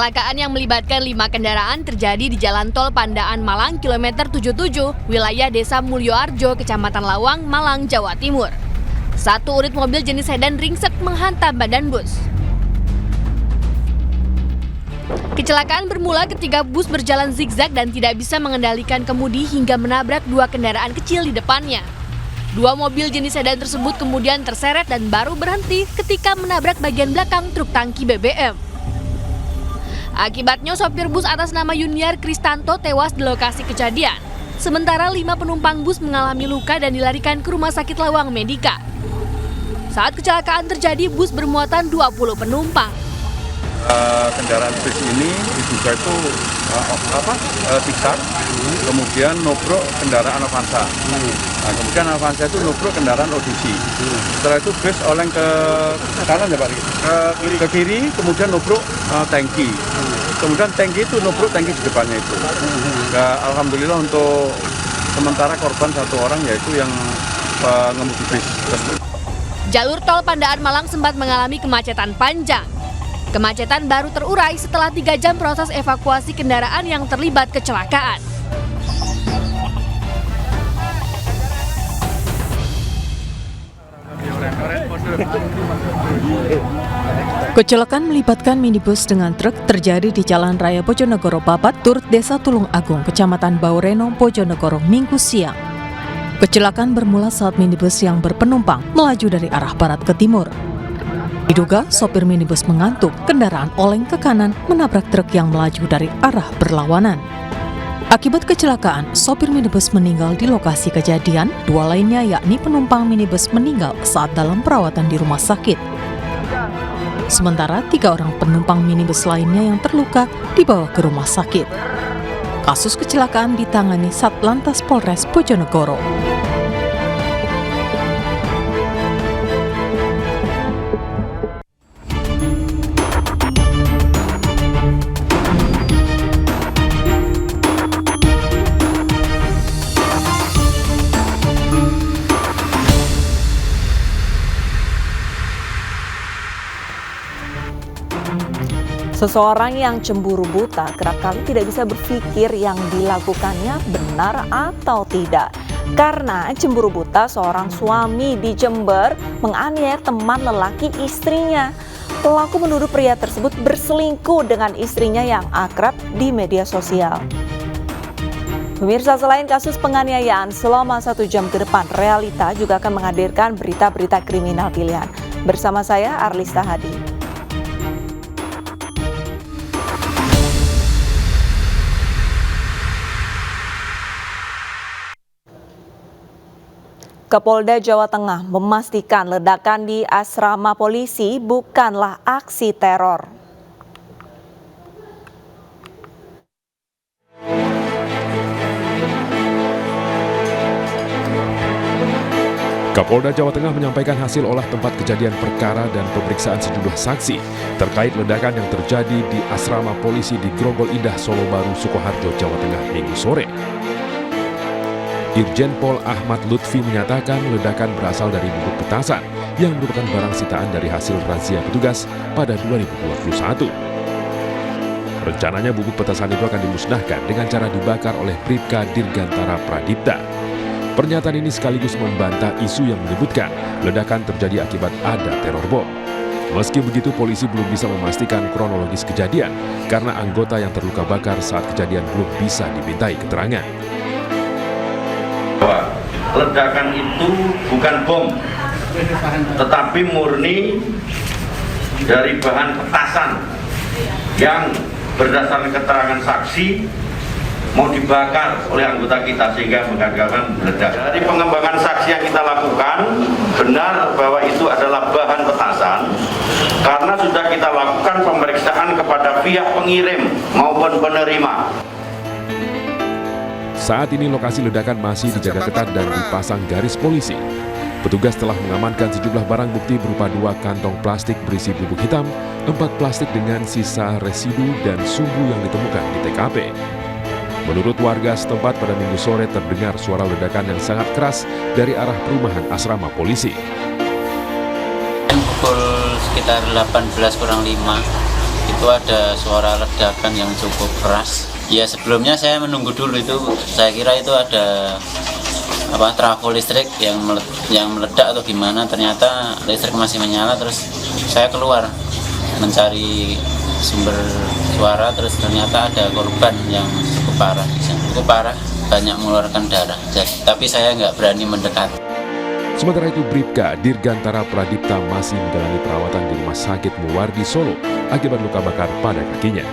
Kecelakaan yang melibatkan 5 kendaraan terjadi di Jalan Tol Pandaan Malang kilometer 77, wilayah Desa Mulyoarjo, Kecamatan Lawang, Malang, Jawa Timur. Satu unit mobil jenis sedan ringsek menghantam badan bus. Kecelakaan bermula ketika bus berjalan zigzag dan tidak bisa mengendalikan kemudi hingga menabrak 2 kendaraan kecil di depannya. 2 mobil jenis sedan tersebut kemudian terseret dan baru berhenti ketika menabrak bagian belakang truk tangki BBM. Akibatnya sopir bus atas nama Yuniar Kristanto tewas di lokasi kejadian. Sementara 5 penumpang bus mengalami luka dan dilarikan ke Rumah Sakit Lawang Medika. Saat kecelakaan terjadi, bus bermuatan 20 penumpang. Kendaraan bus ini diduga itu zigzag, kemudian nobrak kendaraan Avanza. Nah, kemudian Avanza itu nobrak kendaraan Odyssey. Setelah itu bus oleng ke kanan ya Pak? Ke kiri, kemudian nobrak tangki. Kemudian tangki itu nobrak tangki di depannya itu. Nah, alhamdulillah untuk sementara korban 1 orang yaitu yang pengemudi bus tersebut. Jalur tol Pandaan Malang sempat mengalami kemacetan panjang. Kemacetan baru terurai setelah 3 jam proses evakuasi kendaraan yang terlibat kecelakaan. Kecelakaan melibatkan minibus dengan truk terjadi di Jalan Raya Bojonegoro Babat, Turut Desa Tulung Agung, Kecamatan Baureno, Bojonegoro, Minggu siang. Kecelakaan bermula saat minibus yang berpenumpang melaju dari arah barat ke timur. Diduga sopir minibus mengantuk, kendaraan oleng ke kanan menabrak truk yang melaju dari arah berlawanan. Akibat kecelakaan, sopir minibus meninggal di lokasi kejadian, 2 lainnya yakni penumpang minibus meninggal saat dalam perawatan di rumah sakit. Sementara 3 orang penumpang minibus lainnya yang terluka dibawa ke rumah sakit. Kasus kecelakaan ditangani Satlantas Polres Bojonegoro. Seseorang yang cemburu buta kerap kali tidak bisa berpikir yang dilakukannya benar atau tidak. Karena cemburu buta, seorang suami di Jember menganiaya teman lelaki istrinya. Pelaku menuduh pria tersebut berselingkuh dengan istrinya yang akrab di media sosial. Pemirsa, selain kasus penganiayaan selama 1 jam ke depan, Realita juga akan menghadirkan berita-berita kriminal pilihan. Bersama saya, Arlista Hadi. Kapolda Jawa Tengah memastikan ledakan di asrama polisi bukanlah aksi teror. Kapolda Jawa Tengah menyampaikan hasil olah tempat kejadian perkara dan pemeriksaan sejumlah saksi terkait ledakan yang terjadi di asrama polisi di Grogol Indah, Solo Baru, Sukoharjo, Jawa Tengah, Minggu sore. Irjen Pol Ahmad Lutfi menyatakan ledakan berasal dari bubuk petasan yang merupakan barang sitaan dari hasil razia petugas pada 2021. Rencananya bubuk petasan itu akan dimusnahkan dengan cara dibakar oleh Bribka Dirgantara Pradipta. Pernyataan ini sekaligus membantah isu yang menyebutkan ledakan terjadi akibat ada teror bom. Meski begitu, polisi belum bisa memastikan kronologis kejadian karena anggota yang terluka bakar saat kejadian belum bisa dimintai keterangan. Bahwa ledakan itu bukan bom, tetapi murni dari bahan petasan yang berdasarkan keterangan saksi mau dibakar oleh anggota kita sehingga mengakibatkan meledak. Dari pengembangan saksi yang kita lakukan, benar bahwa itu adalah bahan petasan karena sudah kita lakukan pemeriksaan kepada pihak pengirim maupun penerima. Saat ini lokasi ledakan masih dijaga ketat dan dipasang garis polisi. Petugas telah mengamankan sejumlah barang bukti berupa 2 kantong plastik berisi bubuk hitam, 4 plastik dengan sisa residu dan sumbu yang ditemukan di TKP. Menurut warga setempat, pada Minggu sore terdengar suara ledakan yang sangat keras dari arah perumahan asrama polisi. Pukul sekitar 18:05 itu ada suara ledakan yang cukup keras. Ya sebelumnya saya menunggu dulu itu, saya kira itu ada trafo listrik yang meledak atau gimana. Ternyata listrik masih menyala, terus saya keluar mencari sumber suara, terus ternyata ada korban yang cukup parah, banyak mengeluarkan darah. Tapi saya nggak berani mendekat. Sementara itu, Bribka Dirgantara Pradipta masih menjalani perawatan di Rumah Sakit Muwardi Solo akibat luka bakar pada kakinya.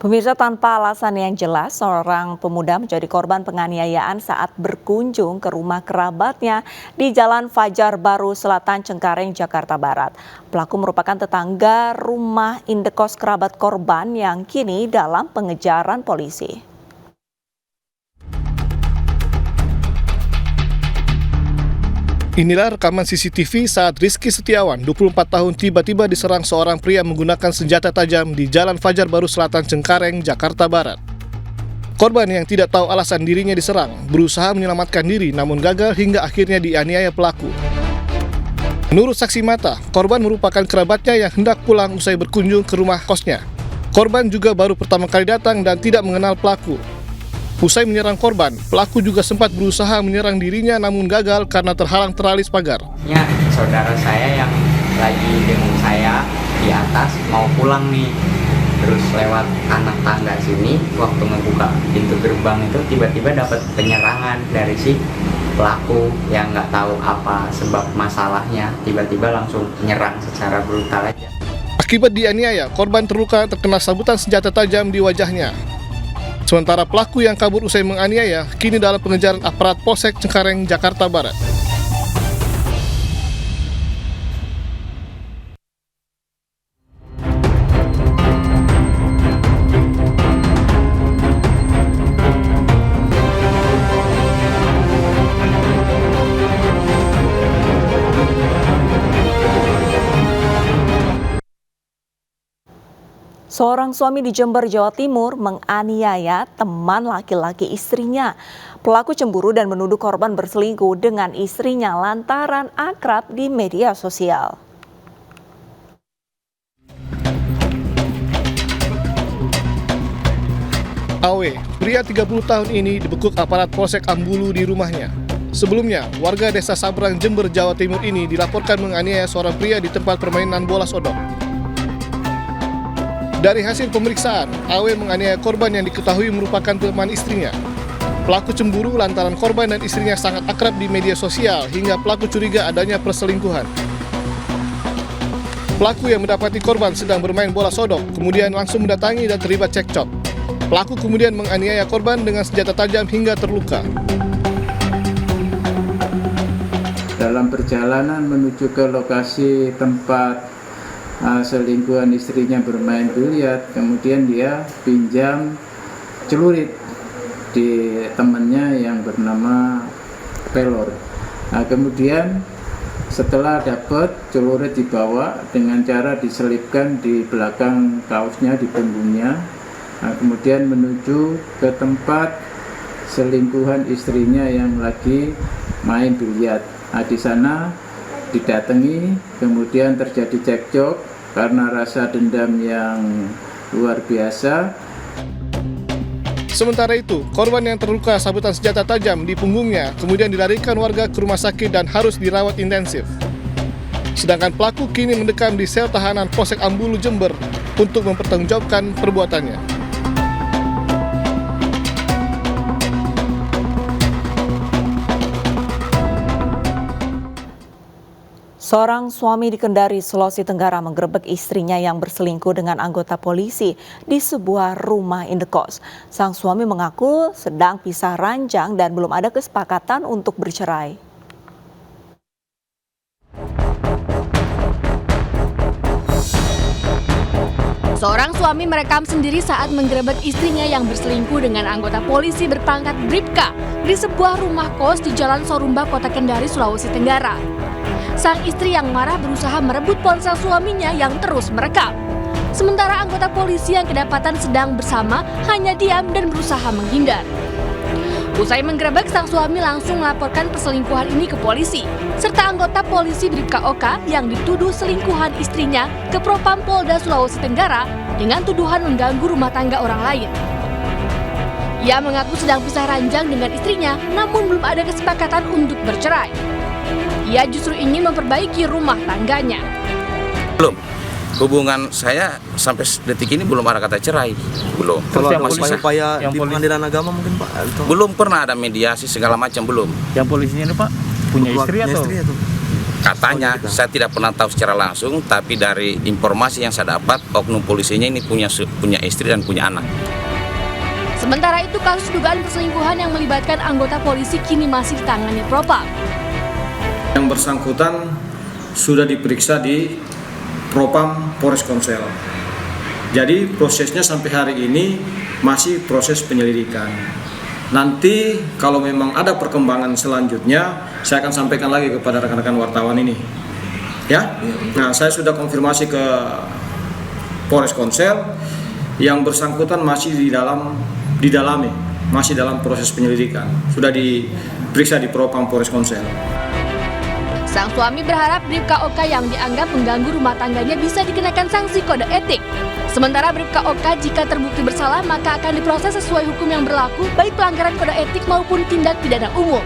Pemirsa, tanpa alasan yang jelas, seorang pemuda menjadi korban penganiayaan saat berkunjung ke rumah kerabatnya di Jalan Fajar Baru Selatan, Cengkareng, Jakarta Barat. Pelaku merupakan tetangga rumah indekos kerabat korban yang kini dalam pengejaran polisi. Inilah rekaman CCTV saat Rizky Setiawan, 24 tahun, tiba-tiba diserang seorang pria menggunakan senjata tajam di Jalan Fajar Baru Selatan, Cengkareng, Jakarta Barat. Korban yang tidak tahu alasan dirinya diserang, berusaha menyelamatkan diri namun gagal hingga akhirnya dianiaya pelaku. Menurut saksi mata, korban merupakan kerabatnya yang hendak pulang usai berkunjung ke rumah kosnya. Korban juga baru pertama kali datang dan tidak mengenal pelaku. Usai menyerang korban, pelaku juga sempat berusaha menyerang dirinya namun gagal karena terhalang teralis pagar. Ya, saudara saya yang lagi dengan saya di atas mau pulang nih, terus lewat anak tangga sini, waktu membuka pintu gerbang itu tiba-tiba dapat penyerangan dari si pelaku yang nggak tahu apa sebab masalahnya, tiba-tiba langsung menyerang secara brutal aja. Akibat dianiaya, korban terluka terkena sabutan senjata tajam di wajahnya. Sementara pelaku yang kabur usai menganiaya kini dalam pengejaran aparat Polsek Cengkareng, Jakarta Barat. Seorang suami di Jember, Jawa Timur menganiaya teman laki-laki istrinya. Pelaku cemburu dan menuduh korban berselingkuh dengan istrinya lantaran akrab di media sosial. Awe, pria 30 tahun ini dibekuk aparat Polsek Ambulu di rumahnya. Sebelumnya, warga desa Sabrang, Jember, Jawa Timur ini dilaporkan menganiaya seorang pria di tempat permainan bola sodok. Dari hasil pemeriksaan, Awe menganiaya korban yang diketahui merupakan teman istrinya. Pelaku cemburu lantaran korban dan istrinya sangat akrab di media sosial hingga pelaku curiga adanya perselingkuhan. Pelaku yang mendapati korban sedang bermain bola sodok kemudian langsung mendatangi dan terlibat cekcok. Pelaku kemudian menganiaya korban dengan senjata tajam hingga terluka. Dalam perjalanan menuju ke lokasi tempat selingkuhan istrinya bermain biliar, kemudian dia pinjam celurit di temannya yang bernama Pelor. Nah, kemudian setelah dapat celurit dibawa dengan cara diselipkan di belakang kaosnya, di punggungnya. Nah, kemudian menuju ke tempat selingkuhan istrinya yang lagi main biliar. Nah, di sana didatangi, kemudian terjadi cekcok karena rasa dendam yang luar biasa. Sementara itu, korban yang terluka sabutan senjata tajam di punggungnya kemudian dilarikan warga ke rumah sakit dan harus dirawat intensif. Sedangkan pelaku kini mendekam di sel tahanan Polsek Ambulu, Jember untuk mempertanggungjawabkan perbuatannya. Seorang suami di Kendari, Sulawesi Tenggara menggerebek istrinya yang berselingkuh dengan anggota polisi di sebuah rumah indekos. Sang suami mengaku sedang pisah ranjang dan belum ada kesepakatan untuk bercerai. Seorang suami merekam sendiri saat menggerebek istrinya yang berselingkuh dengan anggota polisi berpangkat Bribka di sebuah rumah kos di Jalan Sorumba, Kota Kendari, Sulawesi Tenggara. Sang istri yang marah berusaha merebut ponsel suaminya yang terus merekam. Sementara anggota polisi yang kedapatan sedang bersama hanya diam dan berusaha menghindar. Usai menggerebek, sang suami langsung melaporkan perselingkuhan ini ke polisi, serta anggota polisi Bribka Oka yang dituduh selingkuhan istrinya ke Propam Polda Sulawesi Tenggara dengan tuduhan mengganggu rumah tangga orang lain. Ia mengaku sedang pisah ranjang dengan istrinya, namun belum ada kesepakatan untuk bercerai. Ia justru ingin memperbaiki rumah tangganya. Belum. Hubungan saya sampai detik ini belum ada kata cerai, belum. Kalau ada upaya di pengadilan agama mungkin Pak? Atau? Belum pernah ada mediasi segala macam, belum. Yang polisinya ini Pak punya istri atau? Katanya, saya tidak pernah tahu secara langsung, tapi dari informasi yang saya dapat, oknum polisinya ini punya istri dan punya anak. Sementara itu, kasus dugaan perselingkuhan yang melibatkan anggota polisi kini masih ditangani Propam. Yang bersangkutan sudah diperiksa di Propam Polres Konsel. Jadi prosesnya sampai hari ini masih proses penyelidikan. Nanti kalau memang ada perkembangan selanjutnya, saya akan sampaikan lagi kepada rekan-rekan wartawan ini. Ya, nah saya sudah konfirmasi ke Polres Konsel, yang bersangkutan masih didalami, masih dalam proses penyelidikan. Sudah diperiksa di Propam Polres Konsel. Sang suami berharap Bribka Oka yang dianggap mengganggu rumah tangganya bisa dikenakan sanksi kode etik. Sementara Bribka Oka jika terbukti bersalah maka akan diproses sesuai hukum yang berlaku baik pelanggaran kode etik maupun tindak pidana umum.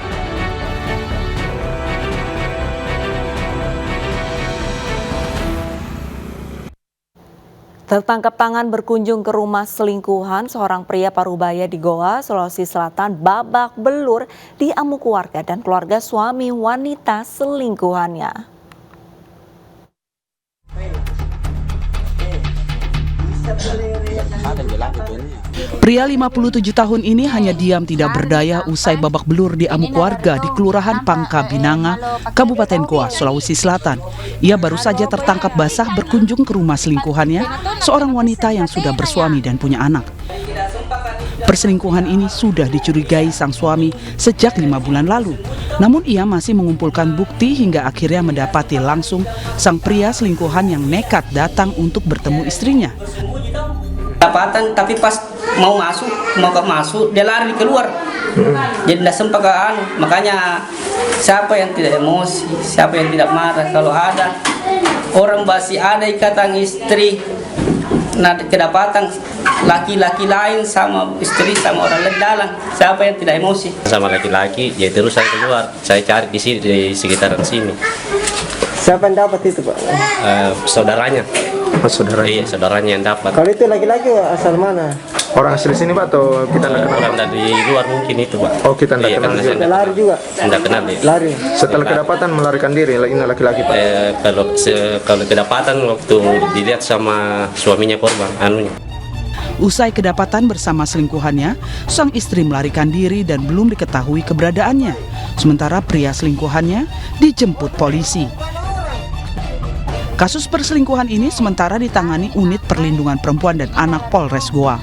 Tertangkap tangan berkunjung ke rumah selingkuhan seorang pria Parubaya di Goa, Sulawesi Selatan babak belur diamuk warga dan keluarga suami wanita selingkuhannya. Pria 57 tahun ini hanya diam tidak berdaya usai babak belur diamuk warga di Kelurahan Pangka Binanga, Kabupaten Goa, Sulawesi Selatan. Ia baru saja tertangkap basah berkunjung ke rumah selingkuhannya, seorang wanita yang sudah bersuami dan punya anak. Perselingkuhan ini sudah dicurigai sang suami sejak 5 bulan lalu. Namun ia masih mengumpulkan bukti hingga akhirnya mendapati langsung sang pria selingkuhan yang nekat datang untuk bertemu istrinya. Dapatan, tapi pas mau masuk dia lari keluar. Jadi tidak sempat ke makanya siapa yang tidak emosi, siapa yang tidak marah kalau ada orang masih ada ikatan istri, nah kedapatan laki-laki lain sama istri sama orang lain dalam, siapa yang tidak emosi? Sama laki-laki, ya terus saya keluar, saya cari di sini di sekitaran sini. Siapa yang dapat itu Pak? Saudaranya. Oh, saudaranya? Iya, saudaranya yang dapat. Kalau itu laki-laki asal mana? Orang asli sini Pak atau kita tidak kenal? Orang dari luar mungkin itu Pak. Oh, kita tidak kenal. Dia lari juga? Tidak kenal ya. Lari? Setelah kedapatan melarikan diri, ini laki-laki Pak? Kalau kedapatan waktu dilihat sama suaminya korban, anunya. Usai kedapatan bersama selingkuhannya, sang istri melarikan diri dan belum diketahui keberadaannya. Sementara pria selingkuhannya dijemput polisi. Kasus perselingkuhan ini sementara ditangani Unit Perlindungan Perempuan dan Anak Polres Goa.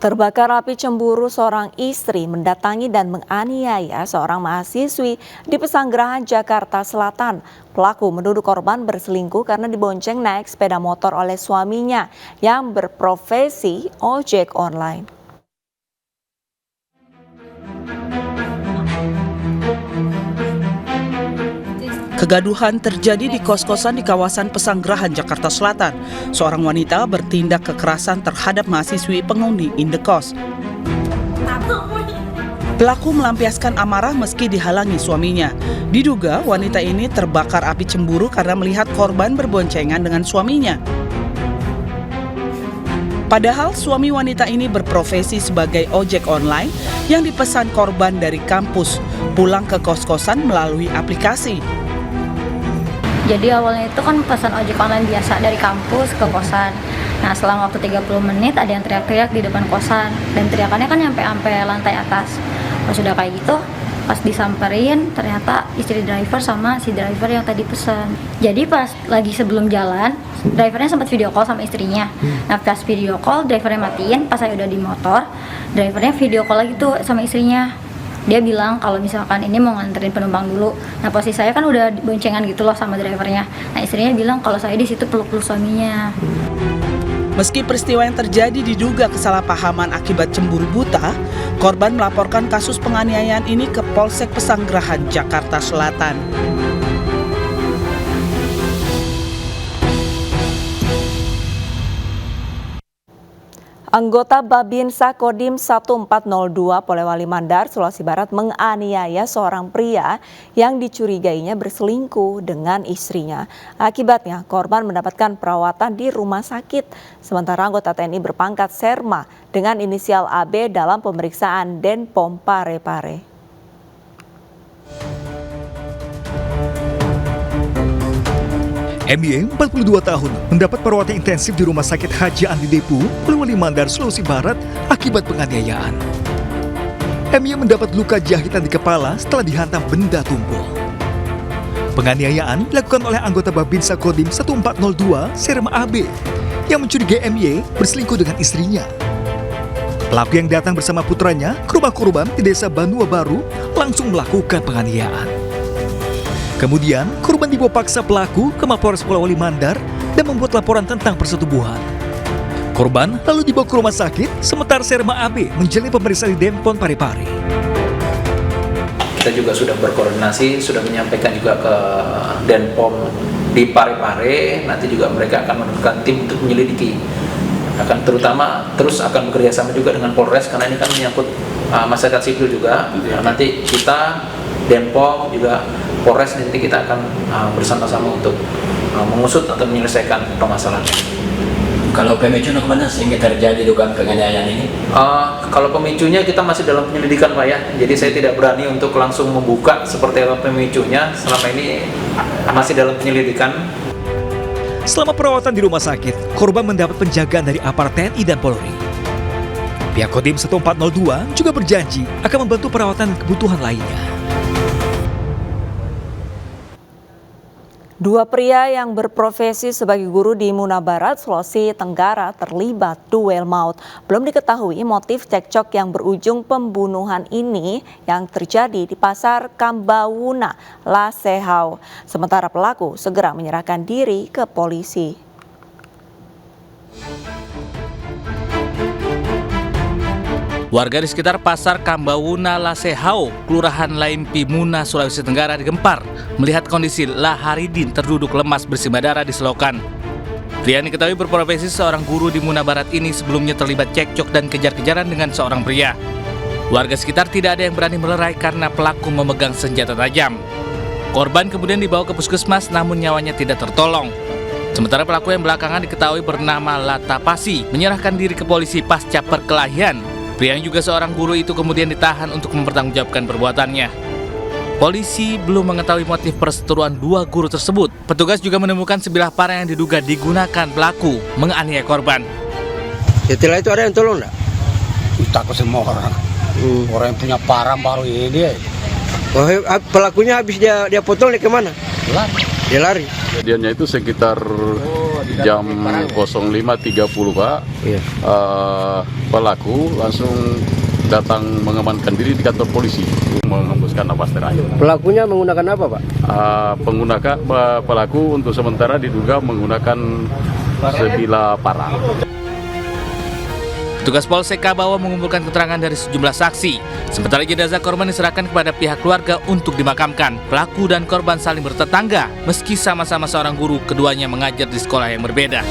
Terbakar api cemburu, seorang istri mendatangi dan menganiaya seorang mahasiswi di Pesanggerahan, Jakarta Selatan. Pelaku menuduh korban berselingkuh karena dibonceng naik sepeda motor oleh suaminya yang berprofesi ojek online. Kegaduhan terjadi di kos-kosan di kawasan Pesanggerahan, Jakarta Selatan. Seorang wanita bertindak kekerasan terhadap mahasiswi penghuni indekos. Pelaku melampiaskan amarah meski dihalangi suaminya. Diduga wanita ini terbakar api cemburu karena melihat korban berboncengan dengan suaminya. Padahal suami wanita ini berprofesi sebagai ojek online yang dipesan korban dari kampus pulang ke kos-kosan melalui aplikasi. Jadi awalnya itu kan pesan ojek online biasa dari kampus ke kosan. Nah selang waktu 30 menit ada yang teriak-teriak di depan kosan. Dan teriakannya kan nyampe lantai atas. Pas sudah kayak gitu, pas disamperin ternyata istri driver sama si driver yang tadi pesan. Jadi pas lagi sebelum jalan, drivernya sempat video call sama istrinya. Nah pas video call, drivernya matiin, pas saya udah di motor, drivernya video call lagi tuh sama istrinya. Dia bilang kalau misalkan ini mau nganterin penumpang dulu. Nah posisi saya kan udah boncengan gitu loh sama drivernya. Nah istrinya bilang kalau saya di situ peluk-peluk suaminya. Meski peristiwa yang terjadi diduga kesalahpahaman akibat cemburu buta, korban melaporkan kasus penganiayaan ini ke Polsek Pesanggerahan, Jakarta Selatan. Anggota Babinsa Kodim 1402 Polewali Mandar, Sulawesi Barat menganiaya seorang pria yang dicurigainya berselingkuh dengan istrinya. Akibatnya korban mendapatkan perawatan di rumah sakit. Sementara anggota TNI berpangkat Serma dengan inisial AB dalam pemeriksaan Denpom Parepare. MY, 42 tahun, mendapat perawatan intensif di Rumah Sakit Haji Andi Depu, Polewali Mandar, Sulawesi Barat akibat penganiayaan. MY mendapat luka jahitan di kepala setelah dihantam benda tumpul. Penganiayaan dilakukan oleh anggota Babinsa Kodim 1402 Serma AB yang mencurigai MY berselingkuh dengan istrinya. Pelaku yang datang bersama putranya ke rumah korban di Desa Banua Baru langsung melakukan penganiayaan. Kemudian, korban dibawa paksa pelaku ke Mapolres Polewali Mandar dan membuat laporan tentang persetubuhan. Korban lalu dibawa ke rumah sakit, sementara Serma AB menjalani pemeriksaan di Denpom Parepare. Kita juga sudah berkoordinasi, sudah menyampaikan juga ke Denpom di Parepare, nanti juga mereka akan menentukan tim untuk menyelidiki. Akan terutama terus akan bekerjasama juga dengan Polres, karena ini kan menyangkut masyarakat sipil juga. Nanti kita, Denpom, juga Polres, nanti kita akan bersama-sama untuk mengusut atau menyelesaikan permasalahan. Kalau pemicunya kemana sehingga terjadi dugaan penganiayaan ini? Kalau pemicunya kita masih dalam penyelidikan, Pak ya. Jadi saya tidak berani untuk langsung membuka seperti apa pemicunya. Selama ini masih dalam penyelidikan. Selama perawatan di rumah sakit, korban mendapat penjagaan dari aparat TNI dan Polri. Pihak Kodim 1402 juga berjanji akan membantu perawatan kebutuhan lainnya. Dua pria yang berprofesi sebagai guru di Muna Barat, Sulawesi Tenggara terlibat duel maut. Belum diketahui motif cekcok yang berujung pembunuhan ini yang terjadi di Pasar Kambawuna, Lasehau. Sementara pelaku segera menyerahkan diri ke polisi. Warga di sekitar Pasar Kambawuna Lasehau, Kelurahan Laimpi Muna, Sulawesi Tenggara digempar melihat kondisi Laharidin terduduk lemas bersimbah darah di selokan. Pria yang diketahui berprofesi seorang guru di Muna Barat ini sebelumnya terlibat cekcok dan kejar-kejaran dengan seorang pria. Warga sekitar tidak ada yang berani melerai karena pelaku memegang senjata tajam. Korban kemudian dibawa ke puskesmas namun nyawanya tidak tertolong. Sementara pelaku yang belakangan diketahui bernama Latapasi menyerahkan diri ke polisi pasca perkelahian. Pria yang juga seorang guru itu kemudian ditahan untuk mempertanggungjawabkan perbuatannya. Polisi belum mengetahui motif perseteruan dua guru tersebut. Petugas juga menemukan sebilah parang yang diduga digunakan pelaku menganiaya korban. Setelah itu ada yang tolong enggak? Kita ke semua orang. Orang yang punya parang baru ini dia. Oh, pelakunya habis dia potong dia kemana? Dia lari. Kejadiannya itu sekitar jam 05.30 Pak. Iya. Pelaku langsung datang mengamankan diri di kantor polisi, menghembuskan napas terakhir. Pelakunya menggunakan apa Pak? Pelaku untuk sementara diduga menggunakan sebilah parang. Petugas Polsek Kabawa mengumpulkan keterangan dari sejumlah saksi. Sementara jenazah korban diserahkan kepada pihak keluarga untuk dimakamkan. Pelaku dan korban saling bertetangga, meski sama-sama seorang guru, keduanya mengajar di sekolah yang berbeda.